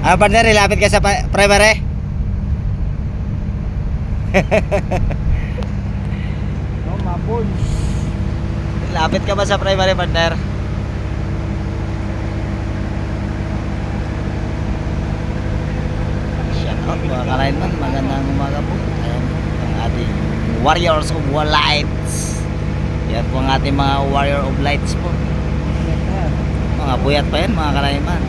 Ano partner, ilapit ka sa primary? No, mabon. Lapit ka ba sa primary partner? Shout out mga ka-lineman, magandang umaga po. Ayan ang ating Warriors of Lights. Yan po ang ating mga Warrior of Lights po. Mga buyat pa yan mga ka-lineman.